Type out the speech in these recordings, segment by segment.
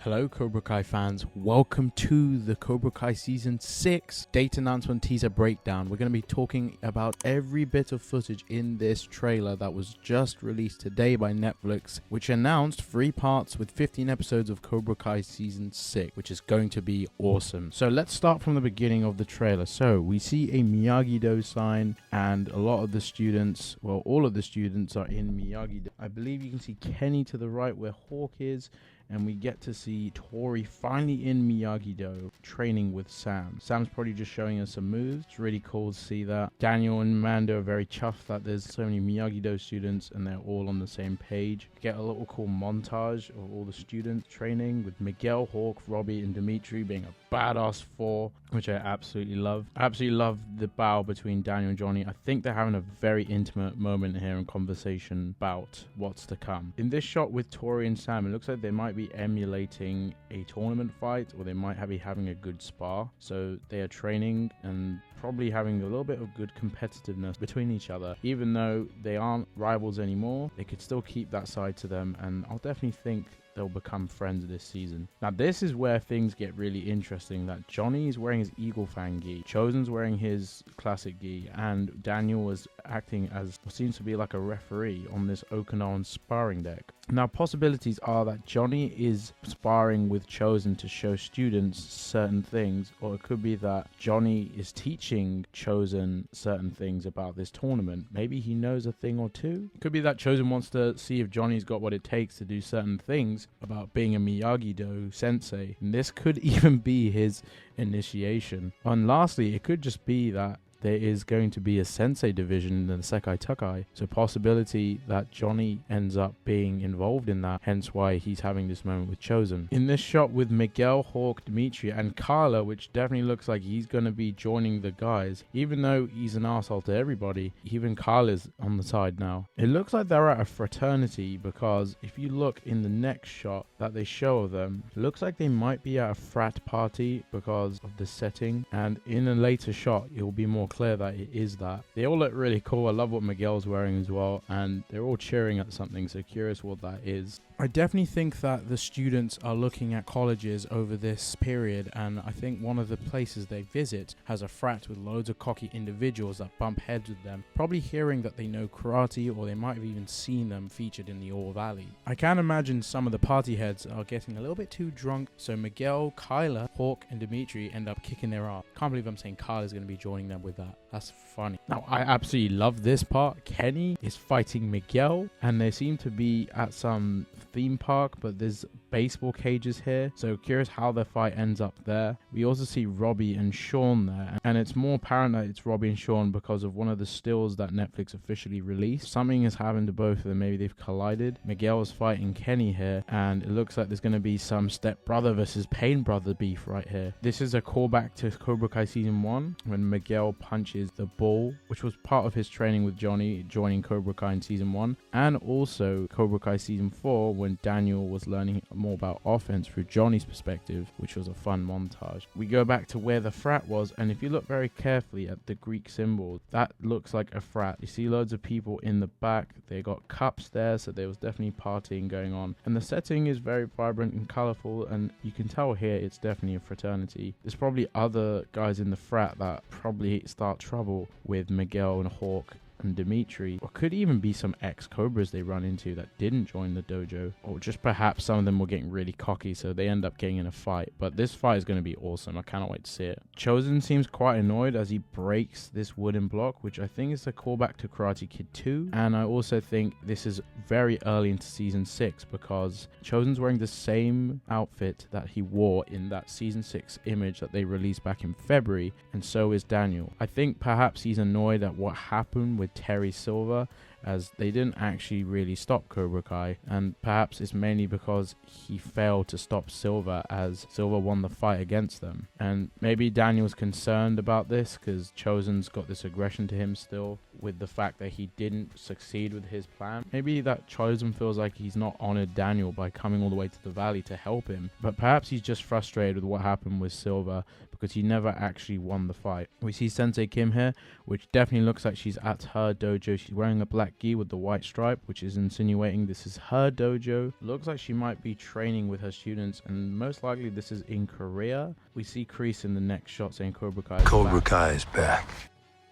Hello Cobra Kai fans, welcome to the Cobra Kai Season 6 date announcement teaser breakdown. We're going to be talking about every bit of footage in this trailer that was just released today by Netflix, which announced 3 parts with 15 episodes of Cobra Kai Season 6, which is going to be awesome. So let's start from the beginning of the trailer. So we see a Miyagi-Do sign and a lot of the students, well all of the students are in Miyagi-Do. I believe you can see Kenny to the right where Hawk is. And we get to see Tori finally in Miyagi-Do training with Sam. Sam's probably just showing us some moves. It's really cool to see that. Daniel and Mando are very chuffed that there's so many Miyagi-Do students and they're all on the same page. We get a little cool montage of all the students training with Miguel, Hawk, Robbie and Dimitri being a badass 4, which I absolutely love. I absolutely love the bow between Daniel and Johnny. I think they're having a very intimate moment here in conversation about what's to come. In this shot with Tori and Sam, it looks like they might be emulating a tournament fight, or they might be having a good spar. So they are training and probably having a little bit of good competitiveness between each other. Even though they aren't rivals anymore, they could still keep that side to them, and I'll definitely think they'll become friends this season. Now this is where things get really interesting, that Johnny is wearing his Eagle Fang gi, Chosen's wearing his classic gi, and Daniel was acting as what seems to be like a referee on this Okinawan sparring deck. Now possibilities are that Johnny is sparring with Chosen to show students certain things, or it could be that Johnny is teaching Chosen certain things about this tournament. Maybe he knows a thing or two. It could be that Chosen wants to see if Johnny's got what it takes to do certain things about being a Miyagi-Do sensei, and this could even be his initiation. And lastly, it could just be that there is going to be a sensei division in the Sekai Tokai, so possibility that Johnny ends up being involved in that, hence why he's having this moment with Chosen. In this shot with Miguel, Hawk, Dimitri and Carla, which definitely looks like he's going to be joining the guys, even though he's an arsehole to everybody, even Carla's on the side now. It looks like they're at a fraternity, because if you look in the next shot that they show of them, it looks like they might be at a frat party because of the setting, and in a later shot it will be more clear that it is that. They all look really cool. I love what Miguel's wearing as well, and they're all cheering at something, so curious what that is. I definitely think that the students are looking at colleges over this period, and I think one of the places they visit has a frat with loads of cocky individuals that bump heads with them, probably hearing that they know karate, or they might have even seen them featured in the Ore Valley. I can imagine some of the party heads are getting a little bit too drunk, so Miguel, Kyla, Hawk and Dimitri end up kicking their ass. Can't believe I'm saying Kyla's going to be joining them with that. That's funny. Now I absolutely love this part. Kenny is fighting Miguel, and they seem to be at some theme park, but there's baseball cages here, so curious how the fight ends up there. We also see Robbie and Sean there, and it's more apparent that it's Robbie and Sean because of one of the stills that Netflix officially released. Something has happened to both of them. Maybe they've collided. Miguel is fighting Kenny here, and it looks like there's going to be some step brother versus pain brother beef right here. This is a callback to Cobra Kai Season 1 when Miguel punches the bull, which was part of his training with Johnny joining Cobra Kai in Season 1, and also Cobra Kai Season 4 when Daniel was learning more about offense through Johnny's perspective, which was a fun montage. We go back to where the frat was, and if you look very carefully at the Greek symbol, that looks like a frat. You see loads of people in the back. They got cups there, so there was definitely partying going on, and the setting is very vibrant and colorful, and you can tell here it's definitely a fraternity. There's probably other guys in the frat that probably start trouble with Miguel and Hawk and Dimitri, or could even be some ex-Cobras they run into that didn't join the dojo, or just perhaps some of them were getting really cocky so they end up getting in a fight. But this fight is going to be awesome. I cannot wait to see it. Chosen seems quite annoyed as he breaks this wooden block, which I think is a callback to Karate Kid 2, and I also think this is very early into Season 6 because Chosen's wearing the same outfit that he wore in that Season 6 image that they released back in February, and so is Daniel. I think perhaps he's annoyed at what happened with Terry Silver, as they didn't actually really stop Cobra Kai, and perhaps it's mainly because he failed to stop Silver as Silver won the fight against them. And maybe Daniel's concerned about this because Chosen's got this aggression to him still with the fact that he didn't succeed with his plan. Maybe that Chosen feels like he's not honored Daniel by coming all the way to the valley to help him, but perhaps he's just frustrated with what happened with Silver because he never actually won the fight. We see Sensei Kim here, which definitely looks like she's at her dojo. She's wearing a black that gi with the white stripe, which is insinuating this is her dojo. Looks like she might be training with her students, and most likely this is in Korea. We see Kreese in the next shot saying Cobra Kai is Cobra back. Kai is back.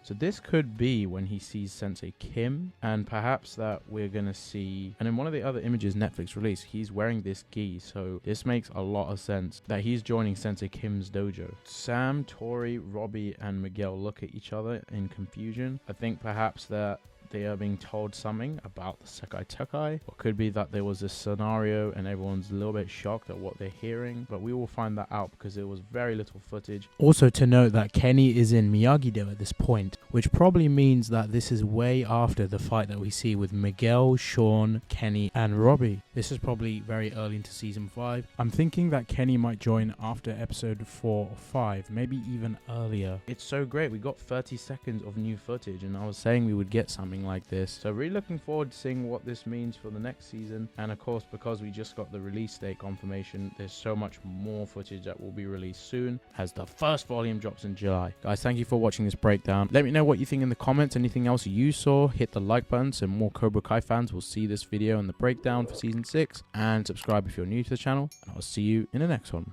So this could be when he sees Sensei Kim, and perhaps that we're going to see, and in one of the other images Netflix released, he's wearing this gi, so this makes a lot of sense that he's joining Sensei Kim's dojo. Sam, Tori, Robbie, and Miguel look at each other in confusion. I think perhaps that they are being told something about the Sekai Tekai, or could be that there was a scenario and everyone's a little bit shocked at what they're hearing, but we will find that out because there was very little footage. Also to note that Kenny is in Miyagi-Do at this point, which probably means that this is way after the fight that we see with Miguel, Sean, Kenny, and Robbie. This is probably very early into season 5. I'm thinking that Kenny might join after episode 4 or 5, maybe even earlier. It's so great, we got 30 seconds of new footage, and I was saying we would get something like this, so really looking forward to seeing what this means for the next season. And of course, because we just got the release date confirmation, there's so much more footage that will be released soon as the first volume drops in July. Guys, thank you for watching this breakdown. Let me know what you think in the comments. Anything else you saw, hit the like button so more Cobra Kai fans will see this video and the breakdown for season 6, and subscribe if you're new to the channel, and I'll see you in the next one.